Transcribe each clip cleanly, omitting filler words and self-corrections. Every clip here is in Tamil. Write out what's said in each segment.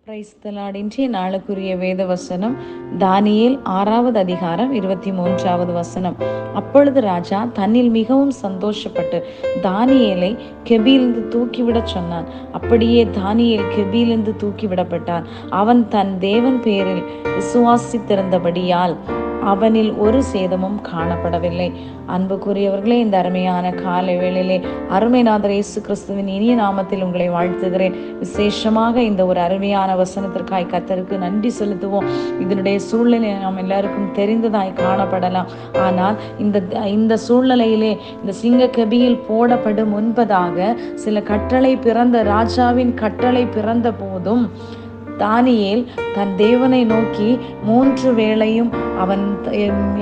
Praise the Lord. இன்றைய நாளுக்குரிய வேத வசனம் தானியேல் 6வது அதிகாரம் 23வது வசனம். அப்பொழுது ராஜா தன்னில் மிகவும் சந்தோஷப்பட்டு தானியேலை கெபியிலிருந்து தூக்கிவிடச் சொன்னான். அப்படியே தானியேல் கெபியிலிருந்து தூக்கிவிடப்பட்டான். அவன் தன் தேவன் பேரில் விசுவாசித்திருந்தபடியால் அவனில் ஒரு சேதமும் காணப்படவில்லை. அன்புக்குரியவர்களே, இந்த அருமையான காலை வேளையிலே அருமைநாதர் இயேசு கிறிஸ்துவின் இனிய நாமத்தில் உங்களை வாழ்த்துகிறேன். விசேஷமாக இந்த ஒரு அருமையான வசனத்திற்காய் கர்த்தருக்கு நன்றி செலுத்துவோம். இதனுடைய சூழ்நிலை நாம் எல்லாருக்கும் தெரிந்ததாய் காணப்படலாம். ஆனால் இந்த சூழ்நிலையிலே இந்த சிங்க கபியில் போடப்படும் முன்பதாக சில கட்டளை பிறந்த ராஜாவின் கட்டளை பிறந்த போதும் தானியேல் தன் தேவனை நோக்கி 3 வேளையும் அவன்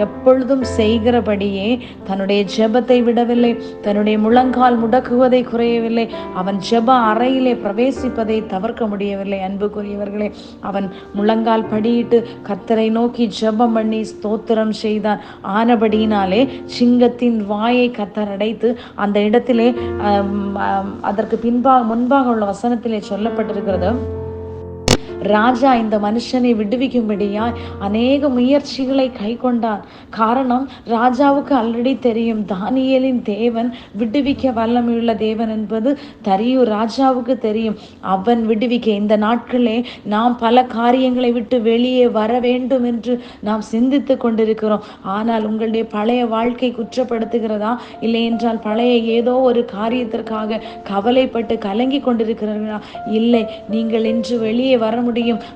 எப்பொழுதும் செய்கிறபடியே தன்னுடைய ஜெபத்தை விடவில்லை. தன்னுடைய முழங்கால் முடக்குவதை குறையவில்லை. அவன் ஜெப அறையிலே பிரவேசிப்பதை தவிர்க்க முடியவில்லை. அன்புக்குரியவர்களே, அவன் முழங்கால் படியிட்டு கர்த்தரை நோக்கி ஜெபம் பண்ணி ஸ்தோத்திரம் செய்தான். ஆனபடியினாலே சிங்கத்தின் வாயை கர்த்தர் அடைத்து அந்த இடத்திலே அதற்கு முன்பாக உள்ள வசனத்திலே சொல்லப்பட்டிருக்கிறது, ராஜா இந்த மனுஷனை விடுவிக்கும்படியாய் அநேக முயற்சிகளை கை கொண்டான். காரணம், ராஜாவுக்கு ஆல்ரெடி தெரியும் தானியேலின் தேவன் விடுவிக்க வல்லமையுள்ள தேவன் என்பது தெரியும். ராஜாவுக்கு தெரியும் அவன் விடுவிக்க. இந்த நாட்களே நாம் பல காரியங்களை விட்டு வெளியே வர வேண்டும் என்று நாம் சிந்தித்து கொண்டிருக்கிறோம். ஆனால் உங்களுடைய பழைய வாழ்க்கை குற்றப்படுத்துகிறதா? இல்லை என்றால் பழைய ஏதோ ஒரு காரியத்திற்காக கவலைப்பட்டு கலங்கி கொண்டிருக்கிறீர்களா? இல்லை, நீங்கள் இன்று வெளியே வர முடியும்.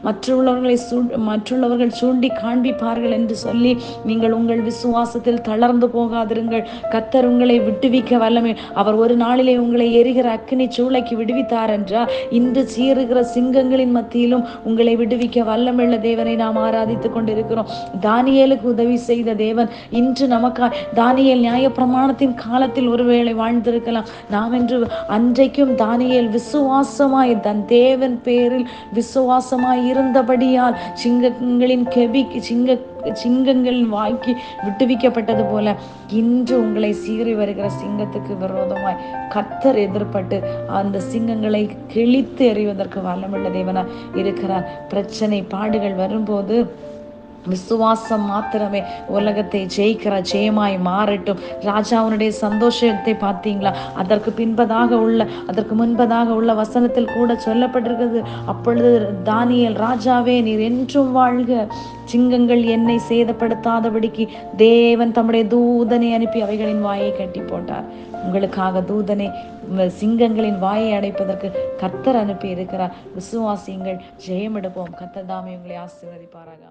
மற்றவர்கள் சூண்டி காண்பிப்பார்கள் என்று சொல்லி நீங்கள் உங்கள் விசுவாசத்தில் தளர்ந்து போகாதிருங்கள். கர்த்தர் உங்களை விடுவிக்க வல்லமை. அவர் ஒரு நாளிலே உங்களை எரிகிற அக்கினி சூளைக்கு விடுவித்தார் என்றால் இன்று சீறுகிற சிங்கங்களின் மத்தியிலும் உங்களை விடுவிக்க வல்லமையுள்ள தேவனை நாம் ஆராதித்துக் கொண்டிருக்கிறோம். தானியேலுக்கு உதவி செய்த தேவன் இன்று நமக்காக. தானியேல் நியாயப்பிரமாணத்தின் காலத்தில் ஒருவேளை வாழ்ந்திருக்கலாம். நாம் என்று அன்றைக்கும் தானியேல் விசுவாசமாய் தன் தேவன் பேரில் விசுவாசமாய் இருந்தபடியால் சிங்கங்களின் வாய்க்கு விட்டுவிக்கப்பட்டது போல இன்று உங்களை சீறி வருகிற சிங்கத்துக்கு விரோதமாய் கர்த்தர் எதிர்பட்டு அந்த சிங்கங்களை கிழித்து எறிவதற்கு வல்லமுள்ள தேவனாய் இருக்கிறார். பிரச்சனை பாடுகள் வரும்போது விசுவாசம் மாத்திரமே உலகத்தை ஜெயிக்கிற ஜெயமாய் மாறட்டும். ராஜாவுடைய சந்தோஷத்தை பார்த்தீங்களா? அதற்கு முன்பதாக உள்ள வசனத்தில் கூட சொல்லப்பட்டிருக்கிறது, அப்பொழுது தானியேல், ராஜாவே நீர் என்றும் வாழ்க, சிங்கங்கள் என்னை சேதப்படுத்தாதபடிக்கு தேவன் தம்முடைய தூதனை அனுப்பி அவைகளின் வாயை கட்டி போட்டார். உங்களுக்காக தூதனை சிங்கங்களின் வாயை அடைப்பதற்கு கர்த்தர் அனுப்பி இருக்கிறார். விசுவாசியுங்கள், ஜெயம் எடுப்போம். கர்த்தர் தாமே உங்களை ஆசீர்வதிப்பாராக.